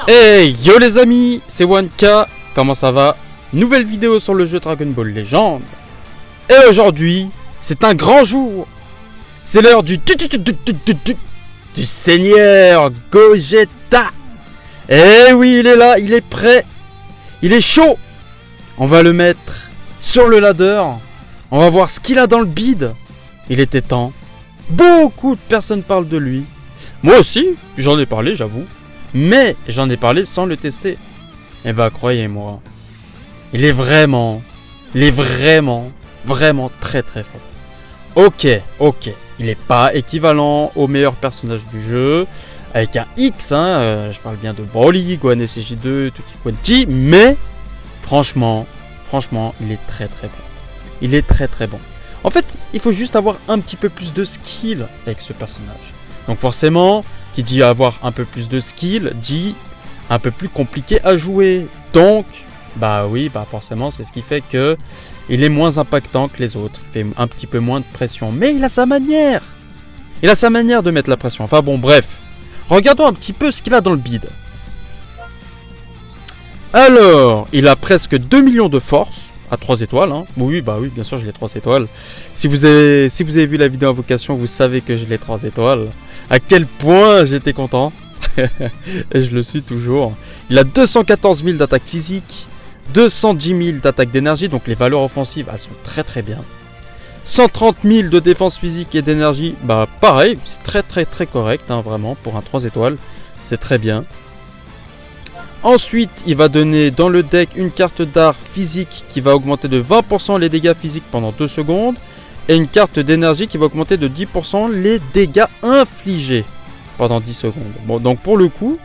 Hey yo les amis, c'est 1K, comment ça va? Nouvelle vidéo sur le jeu Dragon Ball Legend. Et aujourd'hui, c'est un grand jour. C'est l'heure du Seigneur Gogeta. Eh oui, il est là, il est prêt. Il est chaud. On va le mettre sur le ladder. On va voir ce qu'il a dans le bide. Il était temps. Beaucoup de personnes parlent de lui. Moi aussi, j'en ai parlé, j'avoue. Mais j'en ai parlé sans le tester. Eh ben, croyez-moi, il est vraiment très très fort. Ok. Il n'est pas équivalent au meilleur personnage du jeu. Avec un X, je parle bien de Broly, Gohan SCJ2, Tutti Quanti. Mais, franchement, il est très très bon. Il est très très bon. En fait, il faut juste avoir un petit peu plus de skill avec ce personnage. Donc forcément, qui dit avoir un peu plus de skill, dit un peu plus compliqué à jouer. Donc, forcément, c'est ce qui fait que il est moins impactant que les autres. Il fait un petit peu moins de pression. Mais il a sa manière. Il a sa manière de mettre la pression. Enfin bon, bref. Regardons un petit peu ce qu'il a dans le bide. Alors, il a presque 2 millions de force. À 3 étoiles, hein. Oui, bien sûr, j'ai les 3 étoiles. Si vous avez vu la vidéo invocation, vous savez que j'ai les 3 étoiles. À quel point j'étais content. Et je le suis toujours. Il a 214 000 d'attaque physique, 210 000 d'attaque d'énergie, donc les valeurs offensives, elles sont très très bien. 130 000 de défense physique et d'énergie, pareil, c'est très correct, vraiment, pour un 3 étoiles. C'est très bien. Ensuite, il va donner dans le deck une carte d'art physique qui va augmenter de 20% les dégâts physiques pendant 2 secondes. Et une carte d'énergie qui va augmenter de 10% les dégâts infligés pendant 10 secondes. Bon, donc pour le coup,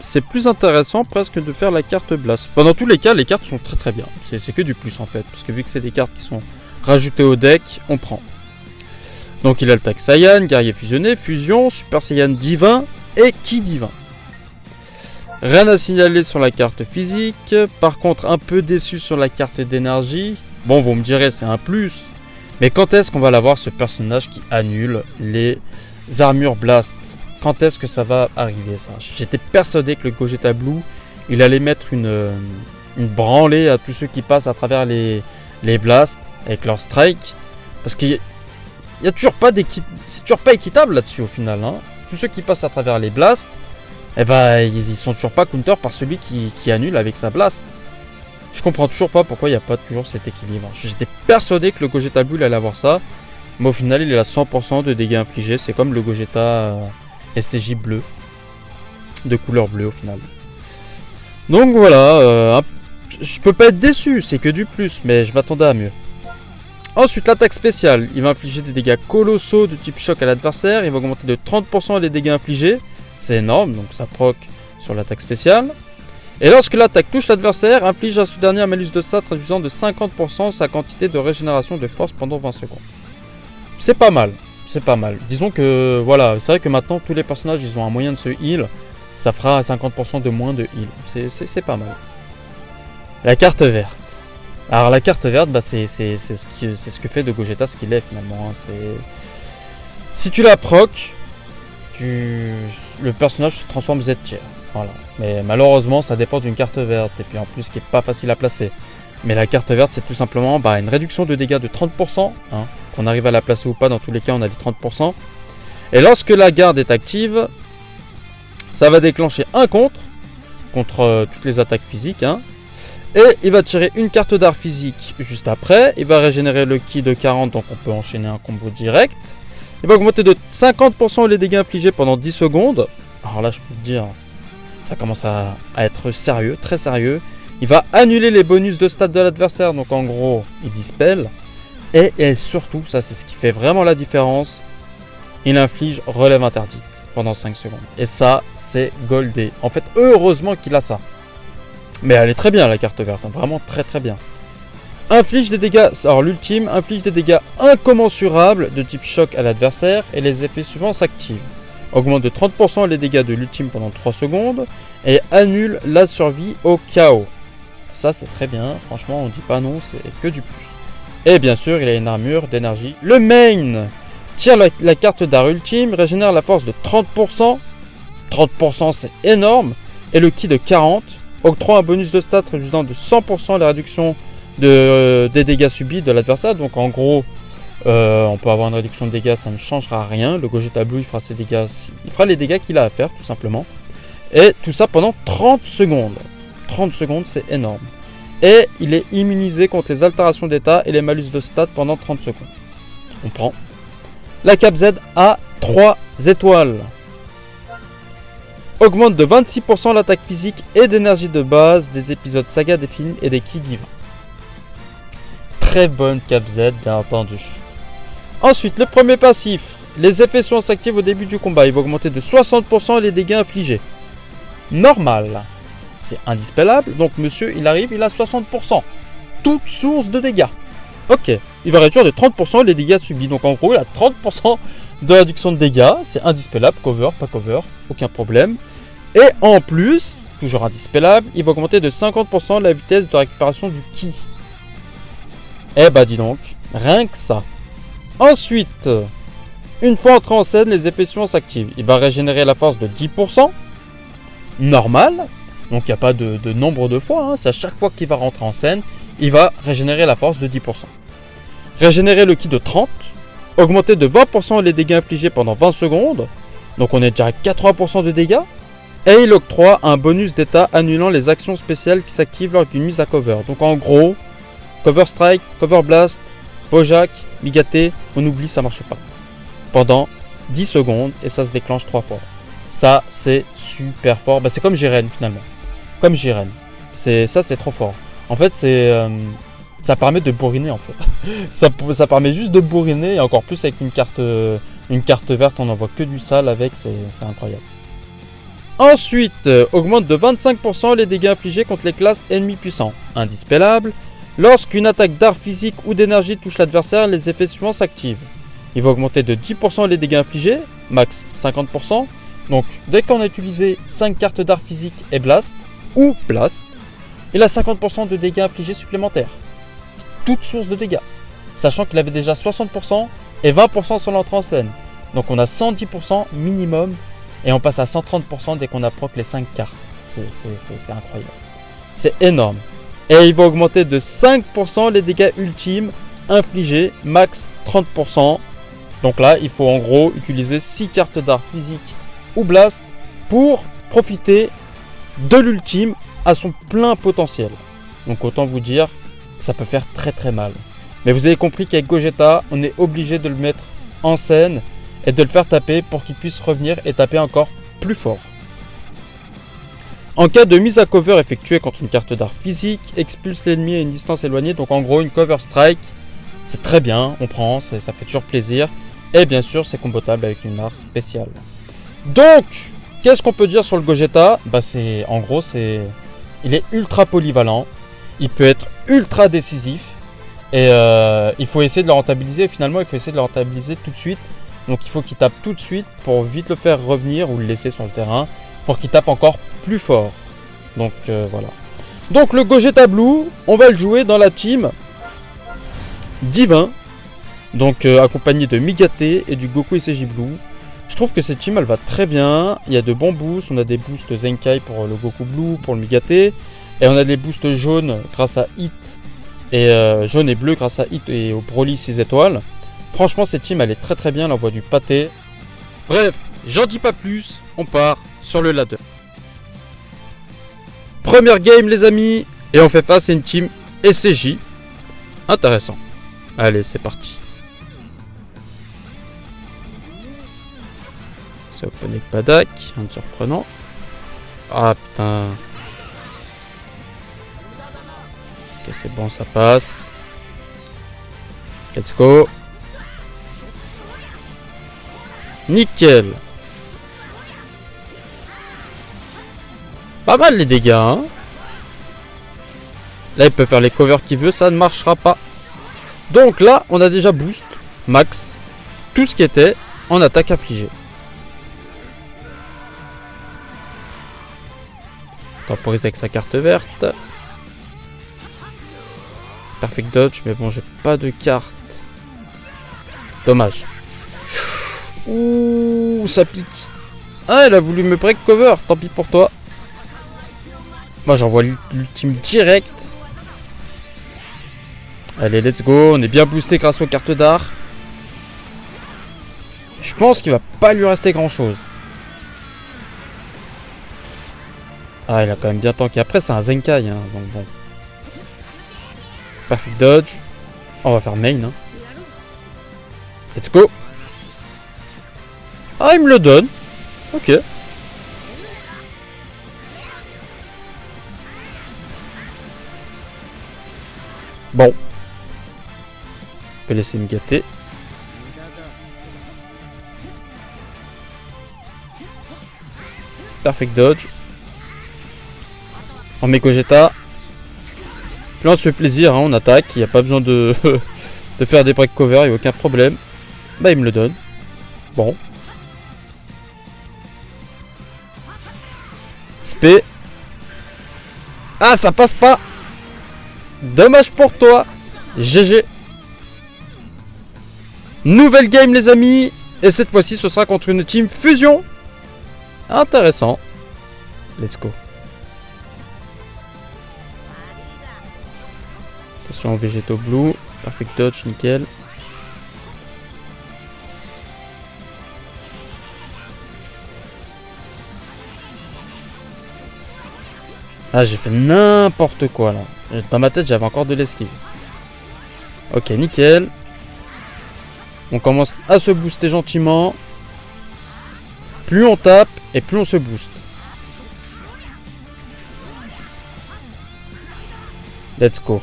c'est plus intéressant presque de faire la carte Blast. Dans tous les cas, les cartes sont très bien. C'est que du plus en fait. Parce que vu que c'est des cartes qui sont rajoutées au deck, on prend. Donc il a le tag Saiyan, guerrier fusionné, fusion, Super Saiyan divin et Ki divin. Rien à signaler sur la carte physique. Par contre, un peu déçu sur la carte d'énergie. Bon, vous me direz, c'est un plus. Mais quand est-ce qu'on va l'avoir, ce personnage qui annule les armures Blast? Quand est-ce que ça va arriver, ça? J'étais persuadé que le Gogeta Blue, il allait mettre une branlée à tous ceux qui passent à travers les Blasts avec leur Strike. Parce qu'il y a toujours pas c'est toujours pas équitable là-dessus au final. Tous ceux qui passent à travers les Blasts, ils sont toujours pas counter par celui qui annule avec sa Blast. Je comprends toujours pas pourquoi il n'y a pas toujours cet équilibre. J'étais persuadé que le Gogeta Blue allait avoir ça. Mais au final, il a 100% de dégâts infligés. C'est comme le Gogeta SCJ bleu. De couleur bleue au final. Donc voilà. Je peux pas être déçu. C'est que du plus. Mais je m'attendais à mieux. Ensuite, l'attaque spéciale. Il va infliger des dégâts colossaux de type choc à l'adversaire. Il va augmenter de 30% les dégâts infligés. C'est énorme. Donc ça proc sur l'attaque spéciale. Et lorsque l'attaque touche l'adversaire, inflige à ce dernier un malus de ça réduisant de 50% sa quantité de régénération de force pendant 20 secondes. C'est pas mal. Disons que voilà, c'est vrai que maintenant tous les personnages ils ont un moyen de se heal. Ça fera 50% de moins de heal. C'est pas mal. La carte verte. Alors la carte verte, c'est ce que fait de Gogeta ce qu'il est finalement. Si tu la proc, le personnage se transforme Z-tier. Voilà. Mais malheureusement, ça dépend d'une carte verte. Et puis en plus, qui est pas facile à placer. Mais la carte verte, c'est tout simplement une réduction de dégâts de 30%. Qu'on arrive à la placer ou pas, dans tous les cas, on a dit 30%. Et lorsque la garde est active, ça va déclencher un contre toutes les attaques physiques. Et il va tirer une carte d'art physique juste après. Il va régénérer le ki de 40, donc on peut enchaîner un combo direct. Il va augmenter de 50% les dégâts infligés pendant 10 secondes. Alors là, je peux te dire, ça commence à être sérieux, très sérieux. Il va annuler les bonus de stats de l'adversaire, donc en gros, il dispel. Et surtout, ça c'est ce qui fait vraiment la différence, il inflige relève interdite pendant 5 secondes. Et ça, c'est goldé. En fait, heureusement qu'il a ça. Mais elle est très bien la carte verte, vraiment très bien. Inflige des dégâts, alors l'ultime inflige des dégâts incommensurables de type choc à l'adversaire et les effets suivants s'activent. Augmente de 30% les dégâts de l'ultime pendant 3 secondes et annule la survie au chaos. Ça c'est très bien, franchement on dit pas non, c'est que du plus. Et bien sûr il a une armure d'énergie. Le main tire la carte d'art ultime, régénère la force de 30% 30% c'est énorme. Et le ki de 40 octroie un bonus de stats résultant de 100% à la réduction des dégâts subis de l'adversaire. Donc en gros, on peut avoir une réduction de dégâts, ça ne changera rien. Le Gogeta Blue, il fera ses dégâts, il fera les dégâts qu'il a à faire, tout simplement. Et tout ça pendant 30 secondes. 30 secondes, c'est énorme. Et il est immunisé contre les altérations d'état et les malus de stats pendant 30 secondes. On prend. La Cap Z a 3 étoiles. Augmente de 26% l'attaque physique et d'énergie de base des épisodes saga des films et des ki divins. Très bonne Cap Z, bien entendu. Ensuite, le premier passif. Les effets sont s'activent au début du combat. Il va augmenter de 60% les dégâts infligés. Normal. C'est indispellable. Donc monsieur, il arrive, il a 60%. Toute source de dégâts. Ok. Il va réduire de 30% les dégâts subis. Donc en gros, il a 30% de réduction de dégâts. C'est indispellable. Cover, pas cover. Aucun problème. Et en plus, toujours indispellable, il va augmenter de 50% la vitesse de récupération du ki. Eh bah dis donc. Rien que ça. Ensuite, une fois entré en scène, les effets suivants s'activent. Il va régénérer la force de 10%. Normal. Donc il n'y a pas de nombre de fois. C'est à chaque fois qu'il va rentrer en scène, il va régénérer la force de 10%. Régénérer le ki de 30. Augmenter de 20% les dégâts infligés pendant 20 secondes. Donc on est déjà à 80% de dégâts. Et il octroie un bonus d'état annulant les actions spéciales qui s'activent lors d'une mise à cover. Donc en gros, Cover Strike, Cover Blast, Bojack, Migate, on oublie, ça marche pas. Pendant 10 secondes et ça se déclenche 3 fois. Ça c'est super fort. Bah, c'est comme Jiren finalement. Comme Jiren. Ça c'est trop fort. En fait ça permet de bourriner en fait. ça permet juste de bourriner et encore plus avec une carte verte, on n'en voit que du sale avec, c'est incroyable. Ensuite, augmente de 25% les dégâts infligés contre les classes ennemis puissants. Indispellable. Lorsqu'une attaque d'art physique ou d'énergie touche l'adversaire, les effets suivants s'activent. Il va augmenter de 10% les dégâts infligés, max 50%. Donc, dès qu'on a utilisé 5 cartes d'art physique et blast, ou blast, il a 50% de dégâts infligés supplémentaires. Toute source de dégâts. Sachant qu'il avait déjà 60% et 20% sur l'entrée en scène. Donc on a 110% minimum et on passe à 130% dès qu'on a proc les 5 cartes. C'est incroyable. C'est énorme. Et il va augmenter de 5% les dégâts ultimes infligés, max 30%. Donc là, il faut en gros utiliser 6 cartes d'art physique ou blast pour profiter de l'ultime à son plein potentiel. Donc autant vous dire, ça peut faire très très mal. Mais vous avez compris qu'avec Gogeta, on est obligé de le mettre en scène et de le faire taper pour qu'il puisse revenir et taper encore plus fort. En cas de mise à cover effectuée contre une carte d'art physique, expulse l'ennemi à une distance éloignée. Donc en gros, une cover strike, c'est très bien, on prend, ça fait toujours plaisir. Et bien sûr, c'est combattable avec une art spéciale. Donc, qu'est-ce qu'on peut dire sur le Gogeta ? Bah en gros, il est ultra polyvalent, il peut être ultra décisif. Et il faut essayer de le rentabiliser. Finalement, il faut essayer de le rentabiliser tout de suite. Donc il faut qu'il tape tout de suite pour vite le faire revenir ou le laisser sur le terrain pour qu'il tape encore plus fort. Donc voilà. Donc le Gogeta Blue, on va le jouer dans la team Divin. Donc accompagné de Migate et du Goku SJ Blue. Je trouve que cette team elle va très bien. Il y a de bons boosts. On a des boosts Zenkai pour le Goku Blue, pour le Migate. Et on a des boosts jaunes grâce à Hit. Et jaune et bleu grâce à Hit et au Broly 6 étoiles. Franchement cette team elle est très très bien, elle envoie du pâté. Bref, j'en dis pas plus, on part sur le ladder. Première game les amis, et on fait face à une team SCJ. Intéressant. Allez c'est parti. C'est Open Padak, rien de surprenant. Ah putain. Ok c'est bon ça passe. Let's go. Nickel. Pas mal les dégâts hein. Là il peut faire les covers qu'il veut, ça ne marchera pas. Donc là on a déjà boost, max, tout ce qui était en attaque affligée. Temporise avec sa carte verte. Perfect dodge, mais bon j'ai pas de carte. Dommage. Ouh, ça pique. Ah, elle a voulu me break cover. Tant pis pour toi. Moi, j'envoie l'ultime direct. Allez, let's go. On est bien boosté grâce aux cartes d'art. Je pense qu'il va pas lui rester grand chose. Ah, il a quand même bien tanké. Après, c'est un Zenkai, hein, donc bon. Perfect dodge. On va faire main, hein. Let's go. Ah, il me le donne. Ok. Bon. On peut laisser me gâter. Perfect dodge. On met Gogeta. Puis là on se fait plaisir, hein, on attaque. Il n'y a pas besoin de, de faire des break cover, il n'y a aucun problème. Bah il me le donne. Bon. Spé. Ah, ça passe pas. Dommage pour toi. GG. Nouvelle game les amis. Et cette fois-ci ce sera contre une team fusion. Intéressant. Let's go. Attention au Végéto Blue. Perfect dodge, nickel. Ah, j'ai fait n'importe quoi là. Dans ma tête, j'avais encore de l'esquive. Ok, nickel. On commence à se booster gentiment. Plus on tape et plus on se booste. Let's go.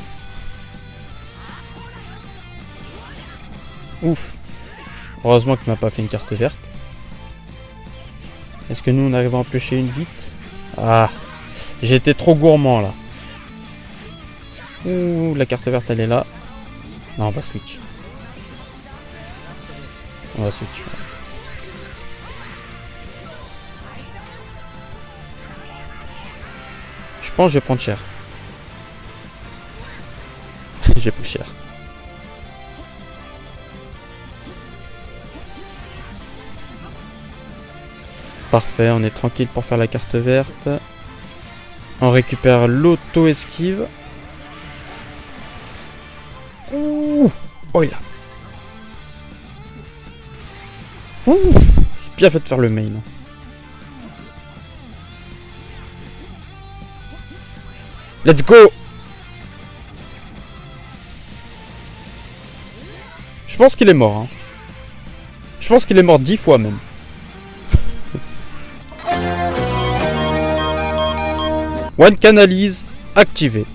Ouf. Heureusement qu'il m'a pas fait une carte verte. Est-ce que nous on arrive à en piocher une vite? Ah. J'ai été trop gourmand là. Ouh, la carte verte elle est là. Non, on va switch. On va switch. Je pense que je vais prendre cher. J'ai pris cher. Parfait, on est tranquille pour faire la carte verte. On récupère l'auto-esquive. Ouh. Oh, il a. Ouh. J'ai bien fait de faire le main. Let's go. Je pense qu'il est mort. Hein. Je pense qu'il est mort 10 fois même. One Canalise activé.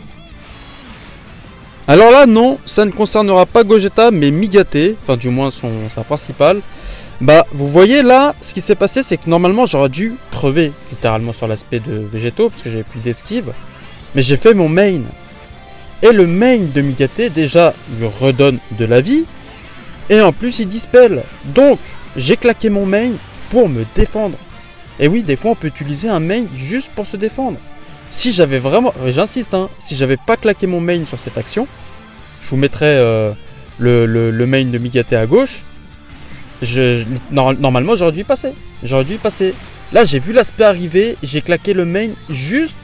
Alors là, non, ça ne concernera pas Gogeta, mais Migate, enfin du moins sa principale. Bah, vous voyez là, ce qui s'est passé, c'est que normalement j'aurais dû crever littéralement sur l'aspect de Végéto, parce que j'avais plus d'esquive. Mais j'ai fait mon main. Et le main de Migate, déjà, lui redonne de la vie. Et en plus, il dispelle. Donc, j'ai claqué mon main pour me défendre. Et oui, des fois, on peut utiliser un main juste pour se défendre. Si j'avais vraiment, j'insiste, hein, si j'avais pas claqué mon main sur cette action, je vous mettrais le main de Migate à gauche. Normalement, j'aurais dû y passer. J'aurais dû y passer. Là, j'ai vu l'aspect arriver, j'ai claqué le main juste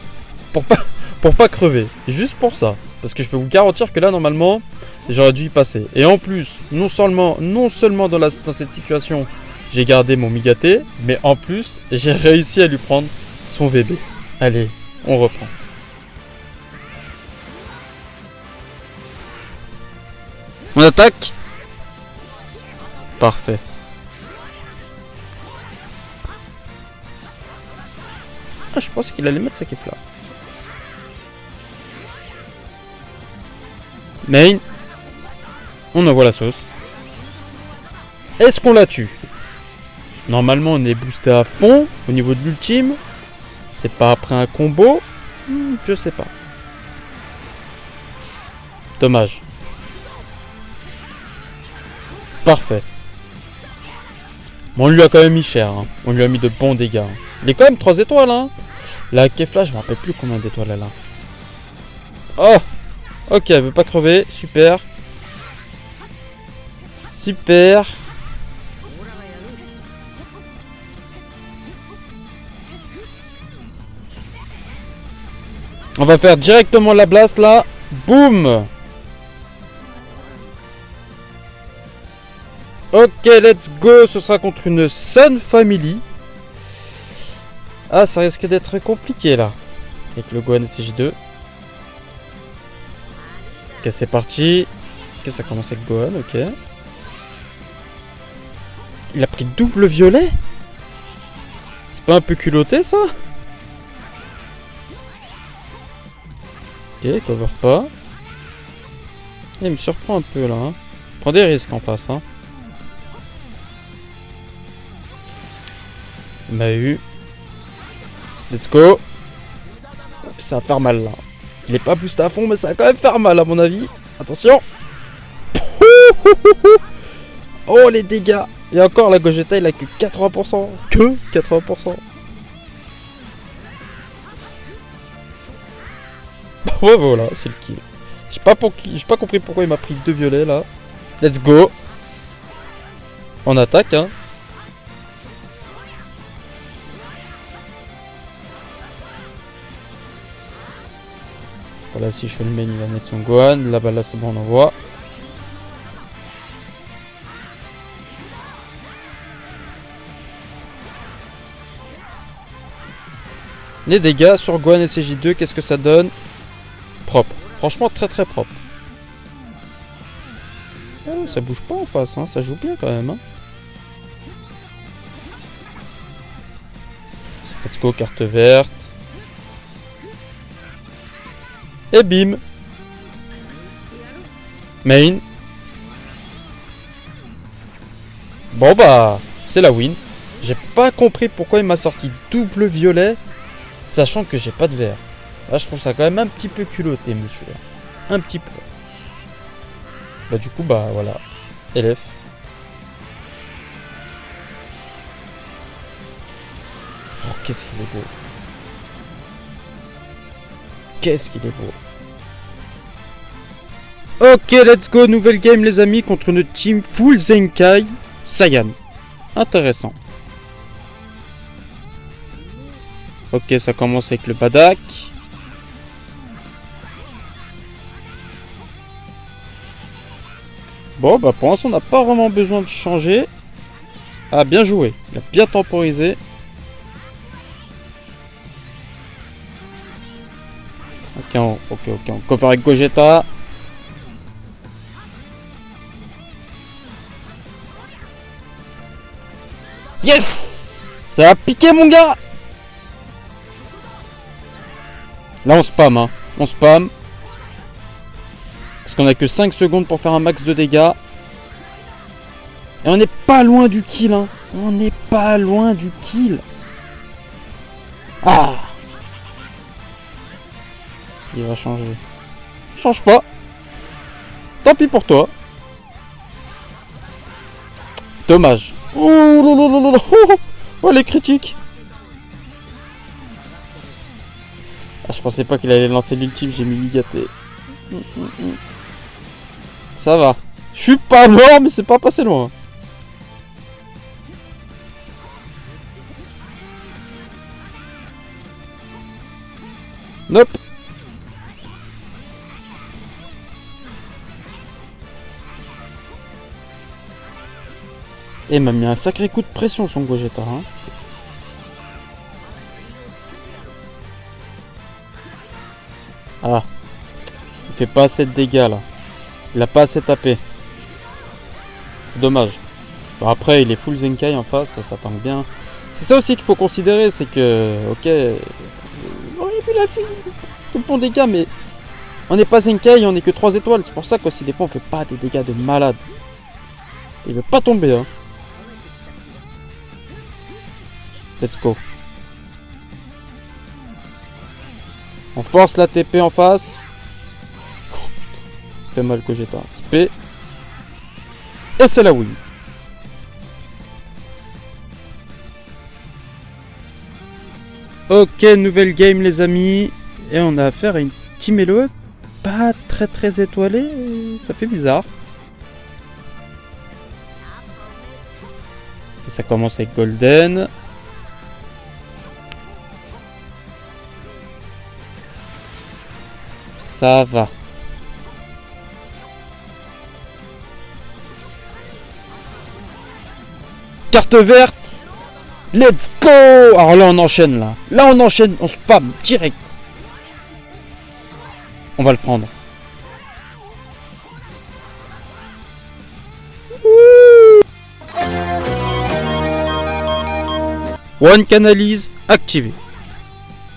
pour pas crever. Juste pour ça. Parce que je peux vous garantir que là, normalement, j'aurais dû y passer. Et en plus, non seulement dans cette situation, j'ai gardé mon Migate, mais en plus, j'ai réussi à lui prendre son VB. Allez. On reprend. On attaque. Parfait. Ah, je pensais qu'il allait mettre sa kiff là. Main. On envoie la sauce. Est-ce qu'on la tue? Normalement, on est boosté à fond au niveau de l'ultime. C'est pas après un combo? Je sais pas. Dommage. Parfait. Bon, on lui a quand même mis cher. Hein. On lui a mis de bons dégâts. Hein. Il est quand même 3 étoiles. Hein. La Kefla, je me rappelle plus combien d'étoiles elle a. Oh! Ok, elle veut pas crever. Super. Super. On va faire directement la blast là. Boum. Ok, let's go. Ce sera contre une Sun Family. Ah, ça risque d'être compliqué là. Avec le Gohan SJ2. Ok, c'est parti. Ok, ça commence avec Gohan, ok. Il a pris double violet. C'est pas un peu culotté ça? Ok, cover pas. Il me surprend un peu là. Hein. Prends des risques en face. Hein. Il m'a eu. Let's go. Ça va faire mal là. Il est pas boosté à fond, mais ça va quand même faire mal à mon avis. Attention. Oh les dégâts. Et encore la Gogeta il a que 80%. Que 80%. Ouais voilà, c'est le kill. J'ai pas compris pourquoi il m'a pris 2 violets là. Let's go. On attaque hein. Voilà, si je fais le main, il va mettre son Gohan. Là-bas, là, c'est bon, on envoie. Les dégâts sur Gohan et CJ2, qu'est-ce que ça donne? Propre. Franchement, très très propre. Oh, ça bouge pas en face, hein. Ça joue bien quand même. Hein. Let's go, carte verte. Et bim. Main. Bon bah, c'est la win. J'ai pas compris pourquoi il m'a sorti double violet, sachant que j'ai pas de vert. Là, je trouve ça quand même un petit peu culotté, monsieur. Un petit peu. Bah du coup, bah voilà. LF. Oh, qu'est-ce qu'il est beau. Qu'est-ce qu'il est beau. Ok, let's go, nouvelle game les amis contre une team full Zenkai Saiyan. Intéressant. Ok, ça commence avec le Badak. Bon, bah pour l'instant on n'a pas vraiment besoin de changer. Ah, bien joué. Il a bien temporisé. Ok, on cover avec Gogeta. Yes! Ça a piqué mon gars! Là on spam hein. On spam. Parce qu'on a que 5 secondes pour faire un max de dégâts. Et on n'est pas loin du kill hein. On n'est pas loin du kill. Ah! Il va changer. Change pas. Tant pis pour toi. Dommage. Oh les critiques. Ah, je pensais pas qu'il allait lancer l'ultime, j'ai mis gâté. Ça va. Je suis pas mort, mais c'est pas passé loin. Nope. Et il m'a mis un sacré coup de pression son Gogeta. Hein. Ah. Il fait pas assez de dégâts là. Il a pas assez tapé. C'est dommage. Bon, après il est full Zenkai en face, ça tank bien. C'est ça aussi qu'il faut considérer, c'est que... Ok... Oui, il a fait tout le bon dégâts, mais... On n'est pas Zenkai, on est que 3 étoiles. C'est pour ça qu'aussi des fois on fait pas des dégâts de malade. Il veut pas tomber hein. Let's go. On force la TP en face. Oh, fait mal Gogeta. Spé. Et c'est la win. Ok, nouvelle game les amis. Et on a affaire à une team Elo pas très étoilée. Ça fait bizarre. Et ça commence avec Golden. Ça va. Carte verte. Let's go. Alors là, on enchaîne, là. Là, on enchaîne. On spam direct. On va le prendre. One Canalise activé.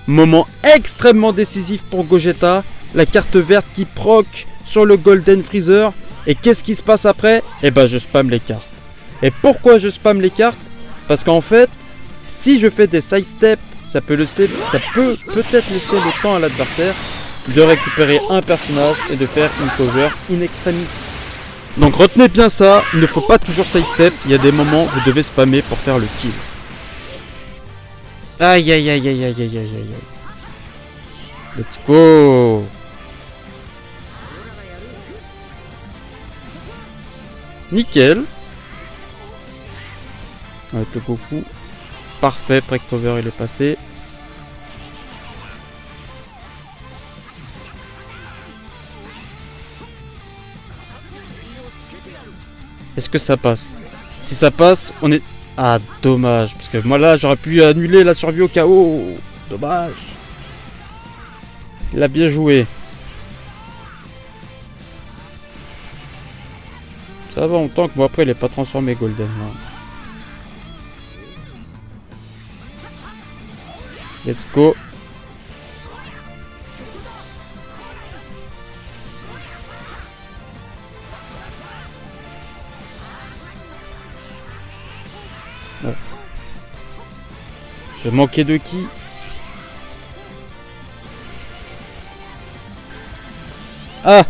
Moment extrêmement décisif pour Gogeta. La carte verte qui proc sur le Golden Freezer. Et qu'est-ce qui se passe après? Eh ben, je spam les cartes. Et pourquoi je spam les cartes? Parce qu'en fait, si je fais des side steps, ça peut peut-être laisser le temps à l'adversaire de récupérer un personnage et de faire une cover in extremis. Donc retenez bien ça, il ne faut pas toujours side step, il y a des moments où vous devez spammer pour faire le kill. Aïe aïe aïe aïe aïe aïe aïe aïe. Let's go. Nickel. Avec le Goku. Parfait, break-cover il est passé. Est-ce que ça passe? Si ça passe, on est... Ah, dommage. Parce que moi là, j'aurais pu annuler la survie au chaos. Dommage. Il a bien joué. Ça va, on tank. Bon, après, il n'est pas transformé Golden. Là. Let's go. Ouais. Je manquais de qui? Ah,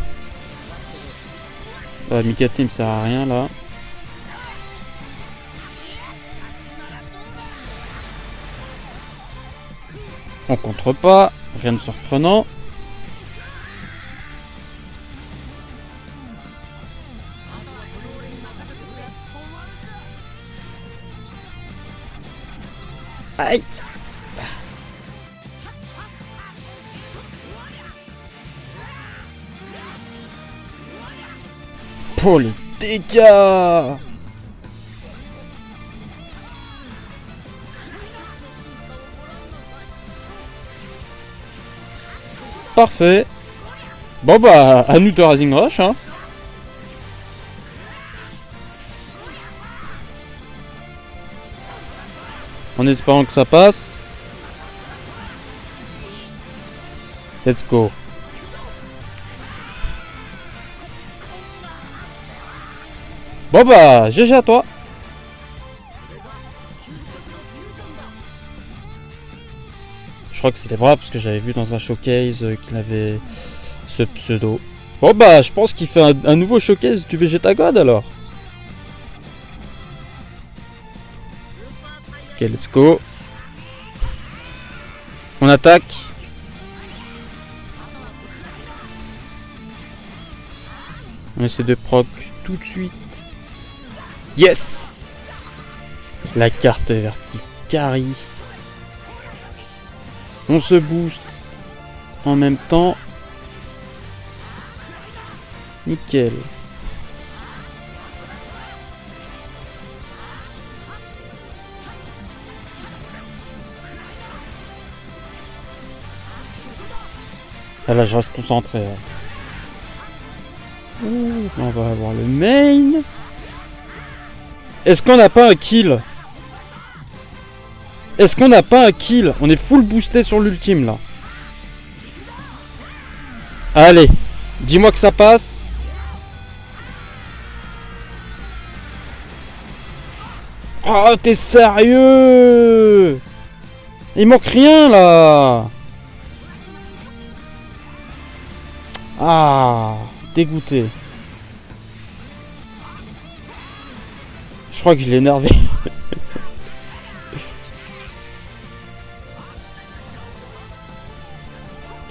Mika Team sert à rien là. On contre pas, rien de surprenant. Aïe. Pour les dégâts. Parfait. Bon bah, à nous de Rising Rush, hein. En espérant que ça passe. Let's go. Bon bah, GG à toi. Je crois que c'est les bras parce que j'avais vu dans un showcase qu'il avait ce pseudo. Bon bah, je pense qu'il fait un nouveau showcase du Vegeta God alors. Ok, let's go. On attaque. On essaie de proc tout de suite. Yes! La carte verte qui carry. On se booste en même temps. Nickel. Ah là, je reste concentré. Ouh, on va avoir le main. Est-ce qu'on n'a pas un kill? Est-ce qu'on n'a pas un kill? On est full boosté sur l'ultime là. Allez, dis-moi que ça passe. Oh, t'es sérieux? Il manque rien là. Ah, dégoûté. Je crois que je l'ai énervé.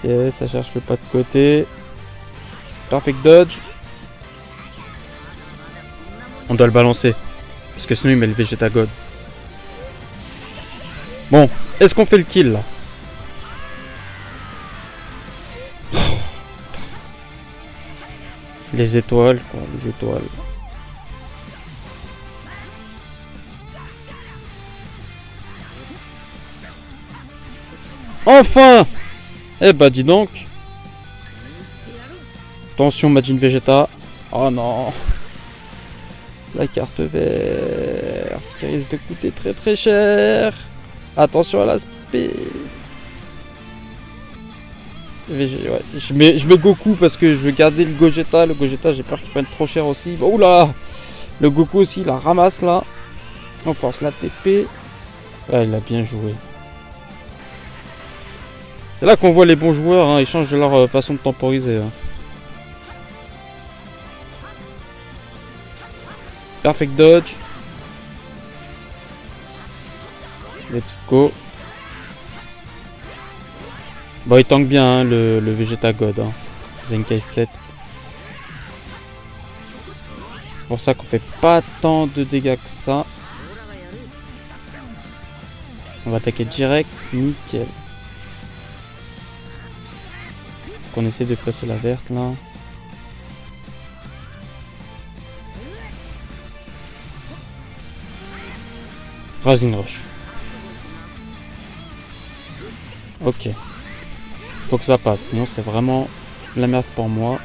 Ok, ça cherche le pas de côté. Perfect dodge. On doit le balancer. Parce que sinon il met le Vegeta God. Bon, est-ce qu'on fait le kill là? Les étoiles, quoi, les étoiles. Enfin! Eh bah dis donc. Attention Majin Vegeta. Oh non. La carte verte qui risque de coûter très très cher. Attention à l'aspect. Ouais, je mets Goku parce que je veux garder le Gogeta. Le Gogeta, j'ai peur qu'il prenne trop cher aussi. Oh oula! Le Goku aussi, il la ramasse là. On force la TP. Ah, il a bien joué. C'est là qu'on voit les bons joueurs, hein, ils changent de leur façon de temporiser. Hein. Perfect dodge. Let's go. Bon, il tank bien hein, le Vegeta God. Hein. Zenkai 7. C'est pour ça qu'on fait pas tant de dégâts que ça. On va attaquer direct. Nickel. On essaie de placer la verte là. Rising Rush. Ok. Faut que ça passe, sinon c'est vraiment la merde pour moi.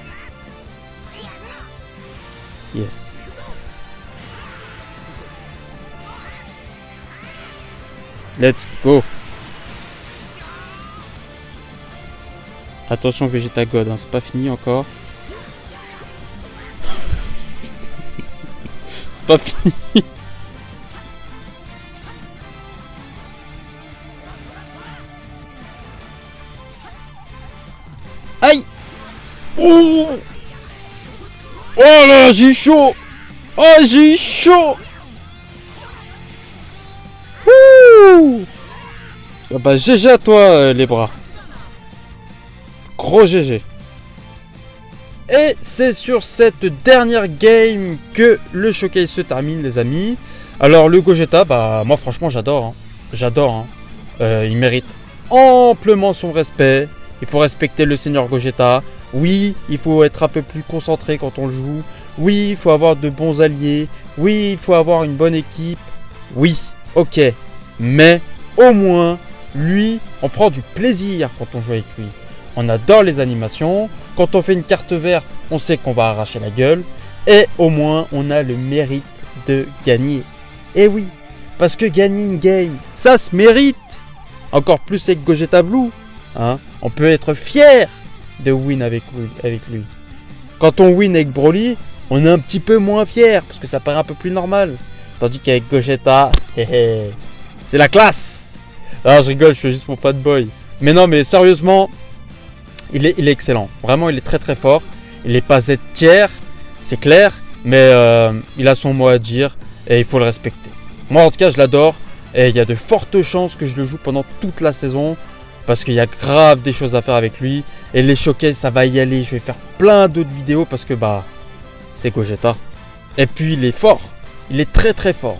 Yes. Let's go. Attention Vegeta God, hein, c'est pas fini encore. C'est pas fini. Aïe. Oh, oh là, j'ai chaud. Oh, j'ai chaud. Ouh. Ah bah GG à toi les bras. Gros GG. Et c'est sur cette dernière game que le showcase se termine les amis. Alors le Gogeta, bah moi franchement j'adore. Hein. J'adore. Hein. Il mérite amplement son respect. Il faut respecter le seigneur Gogeta. Oui, il faut être un peu plus concentré quand on le joue. Oui, il faut avoir de bons alliés. Oui, il faut avoir une bonne équipe. Oui, ok. Mais au moins, lui, on prend du plaisir quand on joue avec lui. On adore les animations. Quand on fait une carte verte, on sait qu'on va arracher la gueule. Et au moins, on a le mérite de gagner. Et oui, parce que gagner une game, ça se mérite. Encore plus avec Gogeta Blue. Hein, on peut être fier de win avec lui. Quand on win avec Broly, on est un petit peu moins fier. Parce que ça paraît un peu plus normal. Tandis qu'avec Gogeta, c'est la classe. Alors je rigole, je suis juste mon fanboy. Mais non, mais sérieusement... Il est excellent, vraiment il est très très fort. Il n'est pas Z tiers, c'est clair, mais il a son mot à dire et il faut le respecter. Moi en tout cas je l'adore et il y a de fortes chances que je le joue pendant toute la saison parce qu'il y a grave des choses à faire avec lui et les showcases ça va y aller. Je vais faire plein d'autres vidéos parce que bah c'est Gogeta. Et puis il est fort, il est très très fort.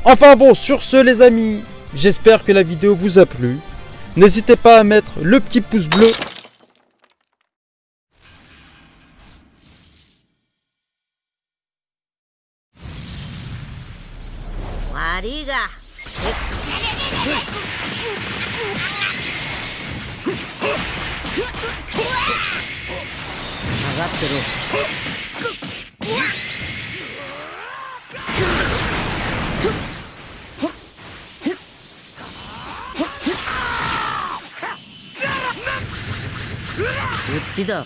Enfin bon, sur ce les amis, j'espère que la vidéo vous a plu. N'hésitez pas à mettre le petit pouce bleu. Utsida.